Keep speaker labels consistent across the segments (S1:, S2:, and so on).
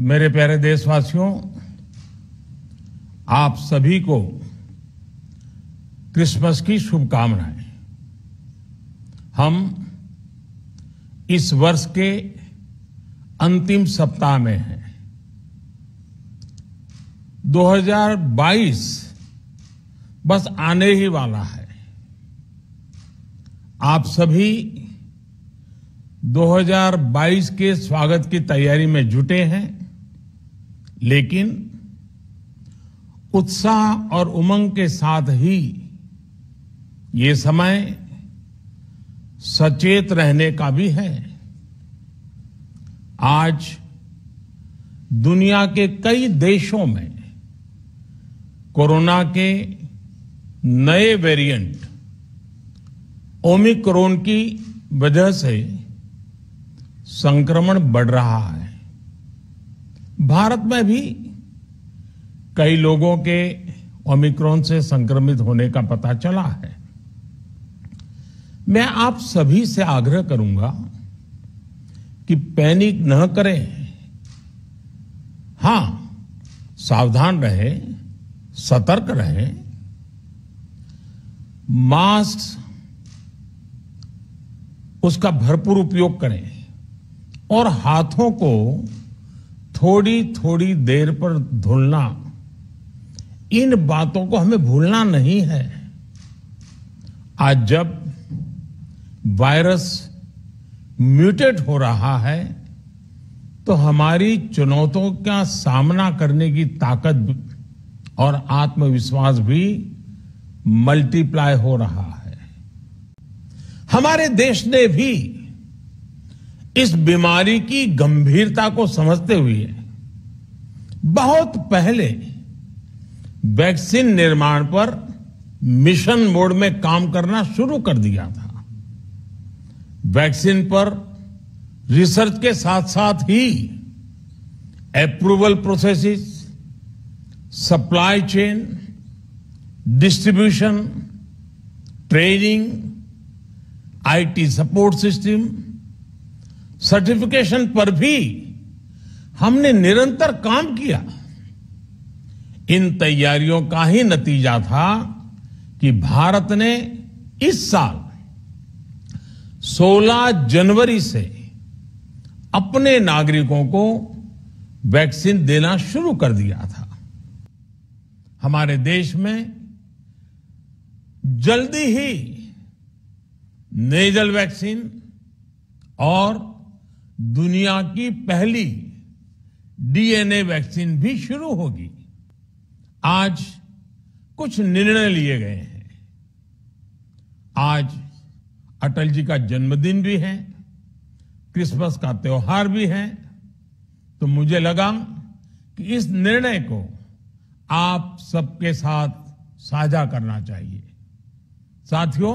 S1: मेरे प्यारे देशवासियों, आप सभी को क्रिसमस की शुभकामनाएं। हम इस वर्ष के अंतिम सप्ताह में हैं। 2022 बस आने ही वाला है। आप सभी 2022 के स्वागत की तैयारी में जुटे हैं, लेकिन उत्साह और उमंग के साथ ही ये समय सचेत रहने का भी है। आज दुनिया के कई देशों में कोरोना के नए वेरिएंट ओमिक्रॉन की वजह से संक्रमण बढ़ रहा है। भारत में भी कई लोगों के ओमिक्रॉन से संक्रमित होने का पता चला है। मैं आप सभी से आग्रह करूंगा कि पैनिक न करें। हां, सावधान रहें, सतर्क रहें, मास्क उसका भरपूर उपयोग करें और हाथों को थोड़ी थोड़ी देर पर धुलना, इन बातों को हमें भूलना नहीं है। आज जब वायरस म्यूटेट हो रहा है तो हमारी चुनौतियों का सामना करने की ताकत और आत्मविश्वास भी मल्टीप्लाई हो रहा है। हमारे देश ने भी इस बीमारी की गंभीरता को समझते हुए बहुत पहले वैक्सीन निर्माण पर मिशन मोड में काम करना शुरू कर दिया था। वैक्सीन पर रिसर्च के साथ साथ ही approval processes, supply chain, distribution, training, IT support system, certification पर भी हमने निरंतर काम किया। इन तैयारियों का ही नतीजा था कि भारत ने इस साल 16 जनवरी से अपने नागरिकों को वैक्सीन देना शुरू कर दिया था। हमारे देश में जल्दी ही नेजल वैक्सीन और दुनिया की पहली डीएनए वैक्सीन भी शुरू होगी। आज कुछ निर्णय लिए गए हैं। आज अटल जी का जन्मदिन भी है, क्रिसमस का त्योहार भी है, तो मुझे लगा कि इस निर्णय को आप सबके साथ साझा करना चाहिए। साथियों,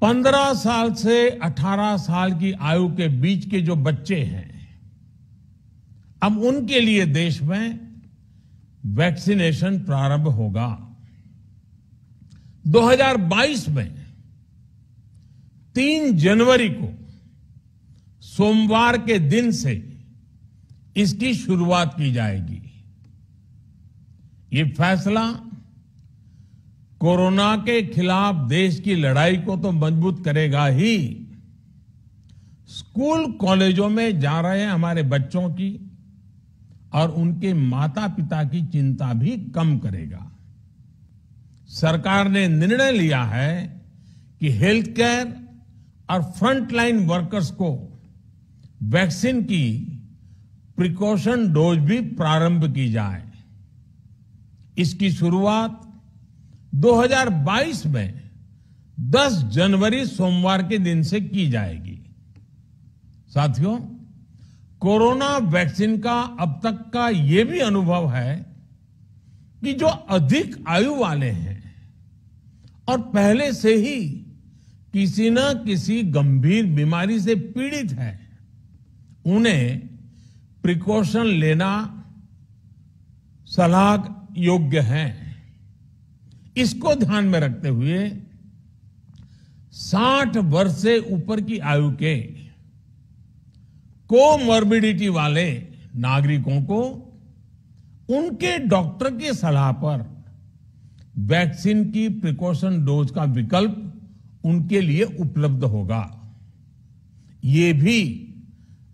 S1: 15 साल से 18 साल की आयु के बीच के जो बच्चे हैं, अब उनके लिए देश में वैक्सीनेशन प्रारंभ होगा। 2022 में 3 जनवरी को सोमवार के दिन से इसकी शुरुआत की जाएगी। ये फैसला कोरोना के खिलाफ देश की लड़ाई को तो मजबूत करेगा ही, स्कूल कॉलेजों में जा रहे हमारे बच्चों की और उनके माता पिता की चिंता भी कम करेगा। सरकार ने निर्णय लिया है कि हेल्थ केयर और फ्रंटलाइन वर्कर्स को वैक्सीन की प्रिकॉशन डोज भी प्रारंभ की जाए। इसकी शुरुआत 2022 में 10 जनवरी सोमवार के दिन से की जाएगी। साथियों, कोरोना वैक्सीन का अब तक का ये भी अनुभव है कि जो अधिक आयु वाले हैं और पहले से ही किसी न किसी गंभीर बीमारी से पीड़ित है, उन्हें प्रिकॉशन लेना सलाह योग्य है। इसको ध्यान में रखते हुए 60 वर्ष से ऊपर की आयु के कोमॉर्बिडिटी वाले नागरिकों को उनके डॉक्टर की सलाह पर वैक्सीन की प्रिकॉशन डोज का विकल्प उनके लिए उपलब्ध होगा। ये भी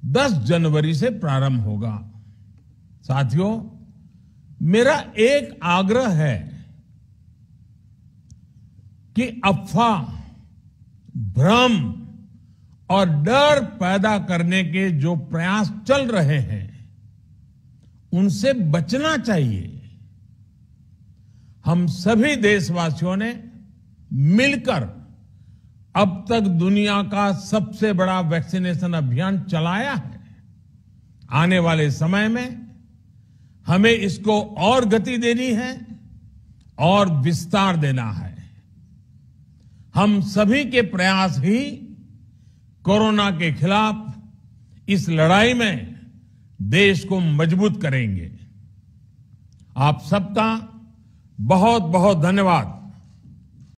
S1: 10 जनवरी से प्रारंभ होगा। साथियों, मेरा एक आग्रह है कि अफवाह, भ्रम और डर पैदा करने के जो प्रयास चल रहे हैं उनसे बचना चाहिए। हम सभी देशवासियों ने मिलकर अब तक दुनिया का सबसे बड़ा वैक्सीनेशन अभियान चलाया है। आने वाले समय में हमें इसको और गति देनी है और विस्तार देना है। हम सभी के प्रयास ही कोरोना के खिलाफ इस लड़ाई में देश को मजबूत करेंगे। आप सबका बहुत बहुत धन्यवाद।